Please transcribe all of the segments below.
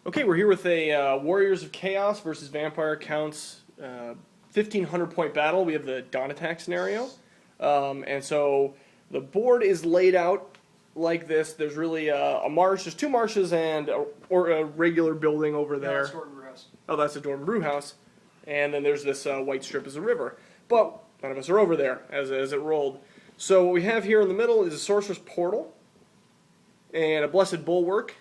Okay, we're here with a Warriors of Chaos versus Vampire Counts 1,500 point battle. We have the dawn attack scenario. And so the board is laid out like this. There's really a marsh. There's two marshes and a regular building over there. That's Dorton Brew House. Oh, that's a Dorton Brew House. And then there's this white strip as a river. But none of us are over there as it rolled. So what we have here in the middle is a Sorcerer's Portal and a Blessed Bulwark.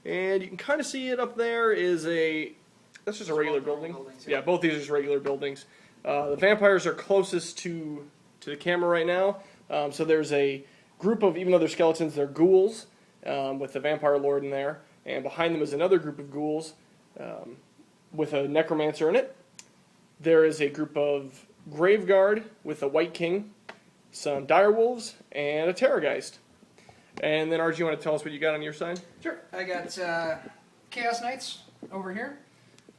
And you can kind of see it up there that's just a regular building. Yeah, both these are just regular buildings. The vampires are closest to the camera right now. So there's a group of, even though they're skeletons, they're ghouls with the vampire lord in there. And behind them is another group of ghouls with a necromancer in it. There is a group of Graveguard with a White King, some direwolves, and a Terrorgheist. And then, Archie, you want to tell us what you got on your side? Sure. I got Chaos Knights over here.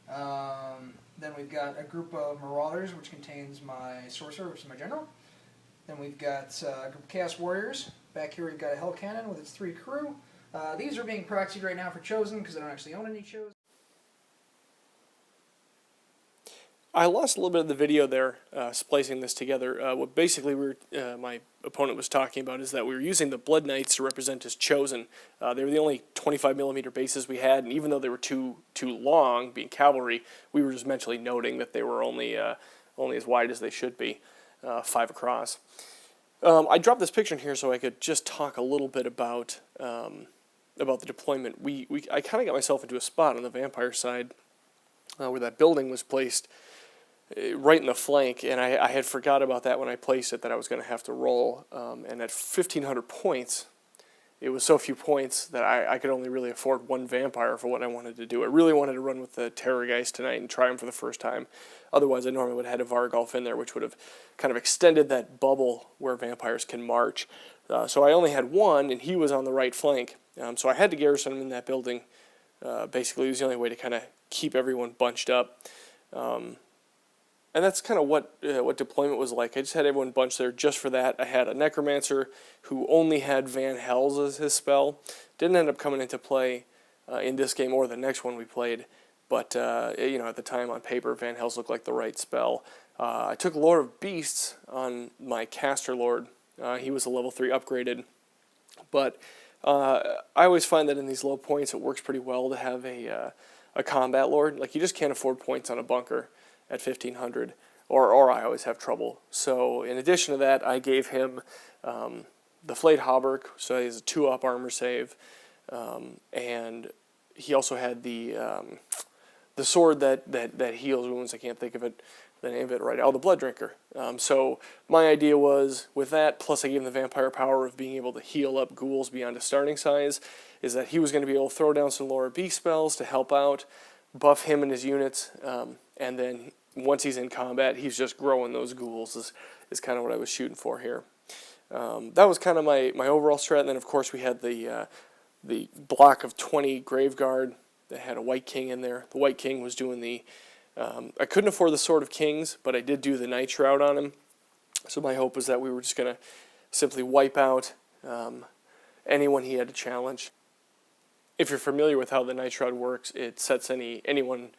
Then we've got a group of Marauders, which contains my Sorcerer, which is my General. Then we've got a group of Chaos Warriors. Back here we've got a Hell Cannon with its 3 crew. These are being proxied right now for Chosen, because I don't actually own any Chosen. I lost a little bit of the video there, splicing this together. What basically my opponent was talking about is that we were using the Blood Knights to represent as Chosen. They were the only 25mm bases we had, and even though they were too long, being cavalry, we were just mentally noting that they were only as wide as they should be, 5 across. I dropped this picture in here so I could just talk a little bit about the deployment. I kind of got myself into a spot on the vampire side where that building was placed right in the flank, and I had forgot about that when I placed it, that I was going to have to roll. And at 1,500 points, it was so few points that I could only really afford one vampire for what I wanted to do. I really wanted to run with the Terrorgheist tonight and try him for the first time. Otherwise, I normally would have had a Vargolf in there, which would have kind of extended that bubble where vampires can march. So I only had one, and he was on the right flank. So I had to garrison him in that building. Basically, it was the only way to kind of keep everyone bunched up. And that's kind of what deployment was like. I just had everyone bunched there just for that. I had a Necromancer who only had Van Hels as his spell. Didn't end up coming into play in this game or the next one we played. But, at the time on paper, Van Hels looked like the right spell. I took Lord of Beasts on my Caster Lord. He was a level 3 upgraded. But I always find that in these low points it works pretty well to have a Combat Lord. Like, you just can't afford points on a bunker at 1,500, or I always have trouble. So in addition to that, I gave him the Flayed Hauberk, so he has a 2-up armor save, and he also had the sword that heals wounds. I can't think of the name of it right now. Oh, the Blood Drinker. So my idea was, with that, plus I gave him the vampire power of being able to heal up ghouls beyond a starting size, is that he was going to be able to throw down some Lord of Beast spells to help out, buff him and his units, and then once he's in combat, he's just growing those ghouls is kind of what I was shooting for here. That was kind of my overall strat. And then, of course, we had the block of 20 Graveguard that had a White King in there. The White King was doing the... I couldn't afford the Sword of Kings, but I did do the Night Shroud on him. So my hope was that we were just going to simply wipe out anyone he had to challenge. If you're familiar with how the Night Shroud works, it sets anyone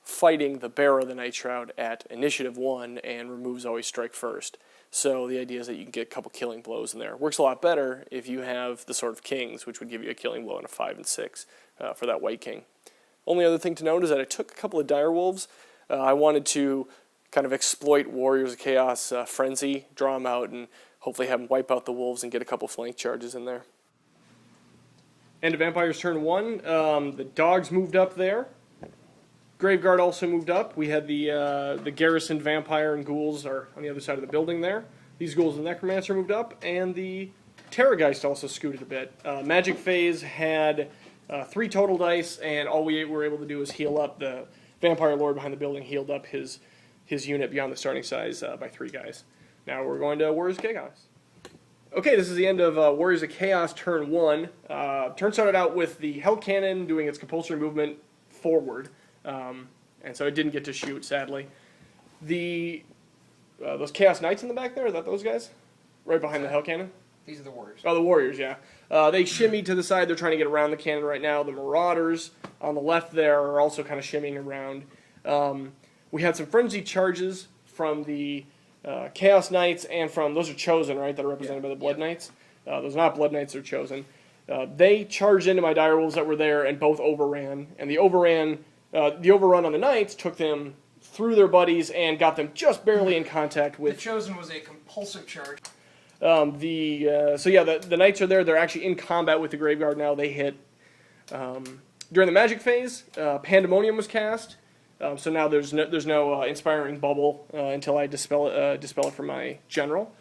fighting the bearer of the Night Shroud at initiative 1 and removes always strike first. So the idea is that you can get a couple killing blows in there. Works a lot better if you have the Sword of Kings, which would give you a killing blow and a 5 and 6 for that White King. Only other thing to note is that I took a couple of direwolves. I wanted to kind of exploit Warriors of Chaos frenzy, draw them out, and hopefully have them wipe out the wolves and get a couple flank charges in there. End of Vampires turn 1. The dogs moved up there. Graveguard also moved up. We had the garrison vampire and ghouls are on the other side of the building there. These ghouls and necromancer moved up, and the Terrorgheist also scooted a bit. Magic Phase had 3 total dice, and all we were able to do was heal up. The vampire lord behind the building healed up his unit beyond the starting size by 3 guys. Now we're going to Warriors of Chaos. Okay, this is the end of Warriors of Chaos turn 1. Turn started out with the Hell Cannon doing its compulsory movement forward. And so it didn't get to shoot, sadly. Those Chaos Knights in the back there, are that those guys? Right behind the Hell Cannon? These are the warriors. Oh, the warriors, yeah. They shimmied to the side. They're trying to get around the cannon right now. The marauders on the left there are also kind of shimmying around. We had some frenzied charges from the Chaos Knights and from, those are Chosen, right, that are represented by the Blood Knights. Those are not Blood Knights, they're Chosen. They charged into my direwolves that were there and both overran. And the overrun on the Knights took them through their buddies and got them just barely in contact with... The Chosen was a compulsive charge. The Knights are there. They're actually in combat with the Graveguard now. They hit. During the magic phase, Pandemonium was cast. So now there's no inspiring bubble until I dispel it from my general.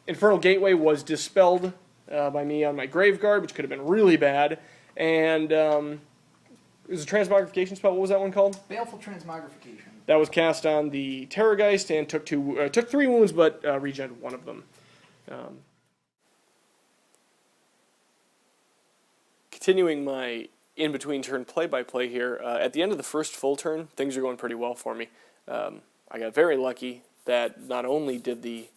Infernal Gateway was dispelled by me on my Graveguard, which could have been really bad. And it was a transmogrification spell. What was that one called? Baleful Transmogrification. That was cast on the Terrorgheist and took 3 wounds, but regened 1 of them. Continuing my in-between turn play-by-play here, at the end of the first full turn, things are going pretty well for me. I got very lucky that not only did the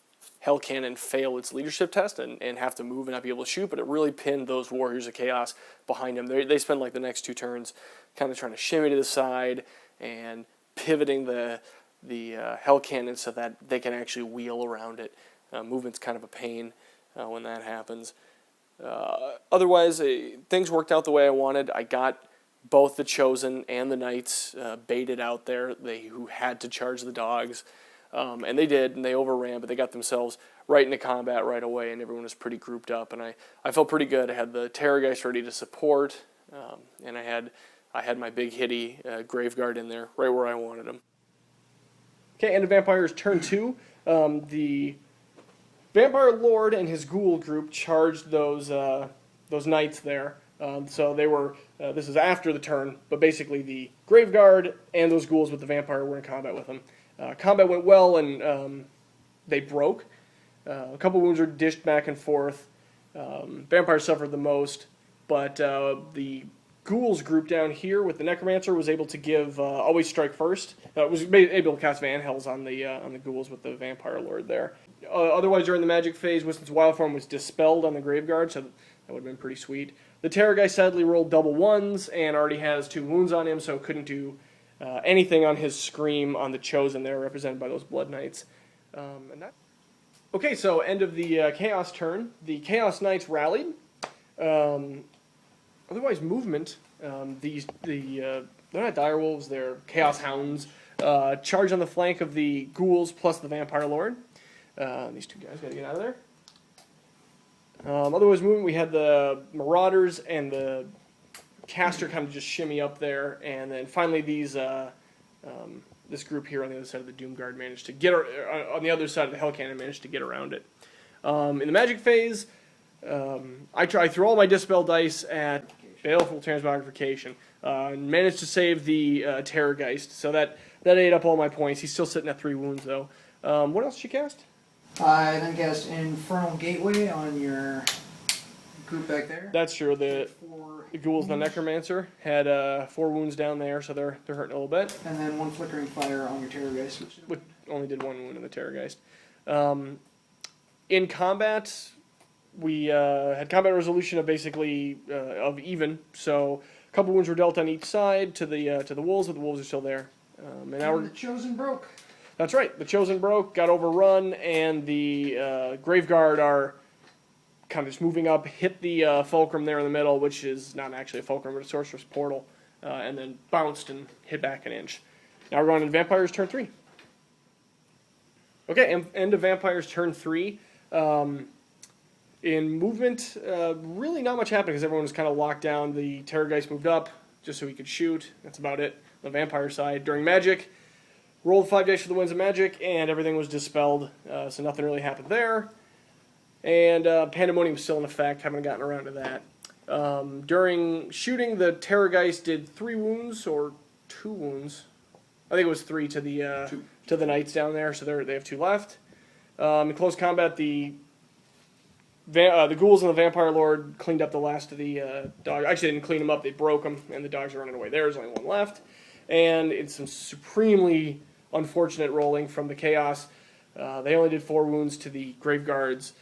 Hell Cannon fail its leadership test and have to move and not be able to shoot, but it really pinned those Warriors of Chaos behind him. They spend like the next 2 turns kind of trying to shimmy to the side and pivoting the Hell Cannon so that they can actually wheel around it. Movement's kind of a pain when that happens. Otherwise, things worked out the way I wanted. I got both the Chosen and the Knights baited out there, who had to charge the dogs. And they did, and they overran, but they got themselves right into combat right away, and everyone was pretty grouped up. And I felt pretty good. I had the Terrorgheist ready to support, and I had my big hitty Graveguard in there, right where I wanted him. Okay, end of Vampires turn 2. The Vampire Lord and his ghoul group charged those knights there. So they were, this is after the turn, but basically the Graveguard and those ghouls with the vampire were in combat with them. Combat went well and they broke. A couple wounds were dished back and forth. Vampire suffered the most, but the ghouls group down here with the Necromancer was able to give Always Strike First. Was able to cast Van Hells on the ghouls with the Vampire Lord there. Otherwise, during the magic phase, Wiston's wild form was dispelled on the Graveguard, so that would have been pretty sweet. The Terrorgheist sadly rolled double 1s and already has 2 wounds on him, so couldn't do anything on his Scream on the Chosen there, represented by those Blood Knights. Okay, so end of the Chaos turn. The Chaos Knights rallied. Otherwise, movement. They're not direwolves, they're Chaos Hounds. Charge on the flank of the ghouls plus the Vampire Lord. These 2 guys gotta get out of there. Otherwise, movement, we had the Marauders and the Caster kind of just shimmy up there, and then finally this group here on the other side of the Doomguard managed to get, on the other side of the Hell Cannon managed to get around it. In the magic phase, I threw all my Dispel dice at Baleful Transmogrification, and managed to save the Terrorgheist, so that ate up all my points. He's still sitting at 3 wounds, though. What else did you cast? I then cast Infernal Gateway on your group back there. That's true. The ghouls, the Necromancer, had 4 wounds down there, so they're hurting a little bit. And then 1 Flickering Fire on your Terrorgheist. Which only did 1 wound in the Terrorgheist. In combat, we had combat resolution of basically of even, so a couple wounds were dealt on each side to the wolves, but the wolves are still there. And now the Chosen broke. That's right. The Chosen broke, got overrun, and the Graveguard are kind of just moving up, hit the Fulcrum there in the middle, which is not actually a Fulcrum, but a Sorcerer's Portal, and then bounced and hit back an inch. Now we're going to Vampires turn 3. Okay, end of Vampires turn 3. In movement, really not much happened because everyone was kind of locked down. The Terrorgeist moved up just so he could shoot. That's about it. The Vampire side. During Magic, rolled 5 dice for the Winds of Magic, and everything was dispelled, so nothing really happened there. And Pandemonium was still in effect, haven't gotten around to that. During shooting, the Terrorgeist did 3 wounds, or 2 wounds. I think it was 3 to the Knights down there, so they have 2 left. In close combat, the ghouls and the Vampire Lord cleaned up the last of the dogs. Actually, they didn't clean them up, they broke them, and the dogs are running away. There's only 1 left. And it's some supremely unfortunate rolling from the Chaos. They only did 4 wounds to the Graveguards.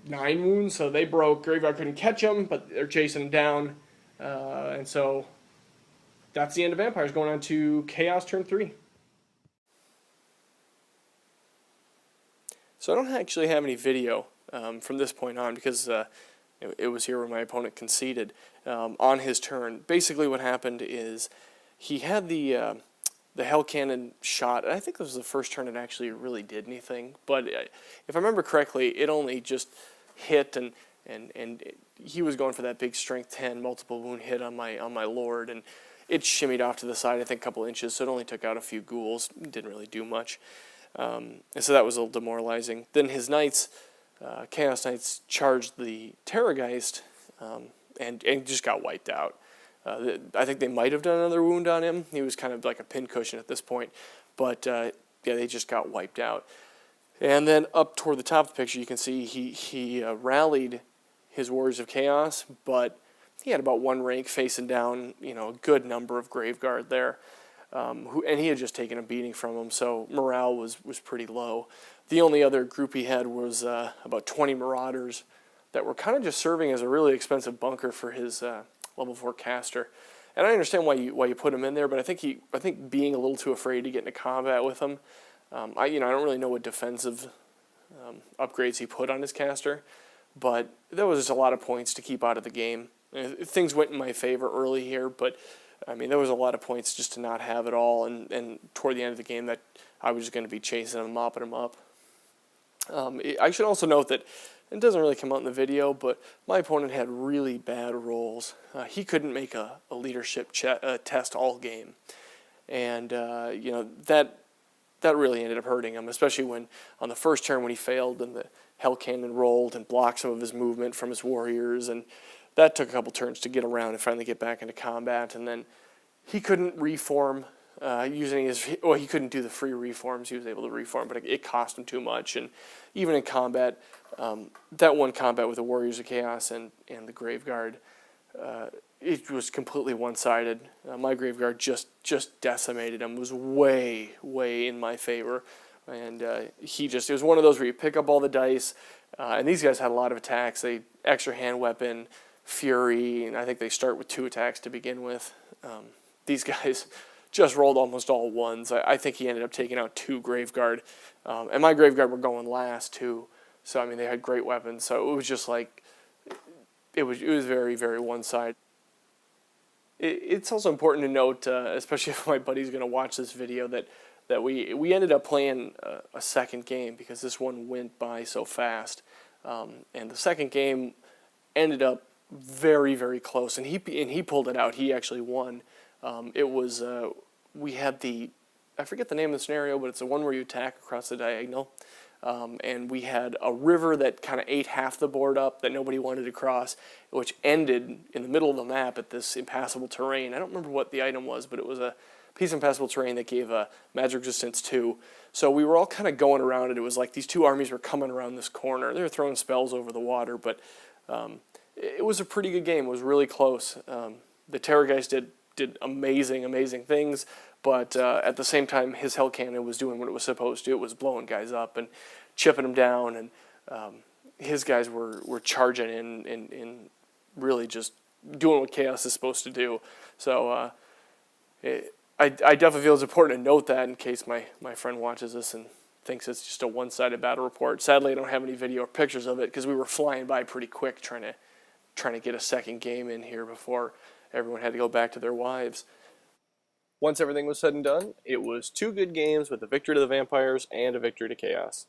9 wounds, so they broke. Graveyard couldn't catch him, but they're chasing him down. And so that's the end of Vampires, going on to Chaos turn 3. So I don't actually have any video from this point on because it was here where my opponent conceded on his turn. Basically what happened is he had the Hell Cannon shot, and I think this was the first turn it actually really did anything. But if I remember correctly, it only just hit, and he was going for that big strength 10 multiple wound hit on my Lord, and it shimmied off to the side, I think a couple inches, so it only took out a few ghouls. Didn't really do much. And so that was a little demoralizing. Then his knights, Chaos Knights, charged the Terrorgheist and just got wiped out. I think they might have done another wound on him. He was kind of like a pincushion at this point. But yeah, they just got wiped out. And then up toward the top of the picture, you can see he rallied his Warriors of Chaos, but he had about 1 rank facing down, a good number of Graveguard there. And he had just taken a beating from him, so morale was pretty low. The only other group he had was about 20 Marauders that were kind of just serving as a really expensive bunker for his level 4 caster. And I understand why you put him in there, but I think being a little too afraid to get into combat with him. I don't really know what defensive upgrades he put on his caster, but that was just a lot of points to keep out of the game. Things went in my favor early here, but I mean, there was a lot of points just to not have it all, and toward the end of the game that I was just going to be chasing him, mopping him up. I should also note that it doesn't really come out in the video, but my opponent had really bad rolls. He couldn't make a leadership test all game, and that really ended up hurting him, especially when on the first turn when he failed and the Hell Cannon rolled and blocked some of his movement from his warriors, and that took a couple turns to get around and finally get back into combat. And then he couldn't reform using his, he couldn't do the free reforms. He was able to reform, but it cost him too much. And even in combat, that one combat with the Warriors of Chaos and the Graveguard, it was completely one-sided. My Graveguard just decimated him. It was way in my favor. And it was one of those where you pick up all the dice, and these guys had a lot of attacks. They extra hand weapon, Fury, and I think they start with 2 attacks to begin with. These guys just rolled almost all ones. I think he ended up taking out 2 Graveguard, and my Graveguard were going last too. So I mean, they had great weapons. So it was just like it was very one-sided. It's also important to note, especially if my buddy's going to watch this video, that we ended up playing a second game because this one went by so fast, and the second game ended up very close, and he pulled it out. He actually won. It was we had I forget the name of the scenario, but it's the one where you attack across the diagonal, and we had a river that kind of ate half the board up that nobody wanted to cross, which ended in the middle of the map at this impassable terrain. I don't remember what the item was, but it was a piece of impassable terrain that gave a magic resistance 2. So we were all kind of going around it. It was like these 2 armies were coming around this corner. They were throwing spells over the water, but it was a pretty good game. It was really close. The Terrorgheist did amazing things, but at the same time, his Hell Cannon was doing what it was supposed to. It was blowing guys up and chipping them down, and his guys were charging in and really just doing what Chaos is supposed to do. So I definitely feel it's important to note that in case my friend watches this and thinks it's just a one-sided battle report. Sadly, I don't have any video or pictures of it because we were flying by pretty quick trying to get a second game in here before everyone had to go back to their wives. Once everything was said and done, it was 2 good games with a victory to the Vampires and a victory to Chaos.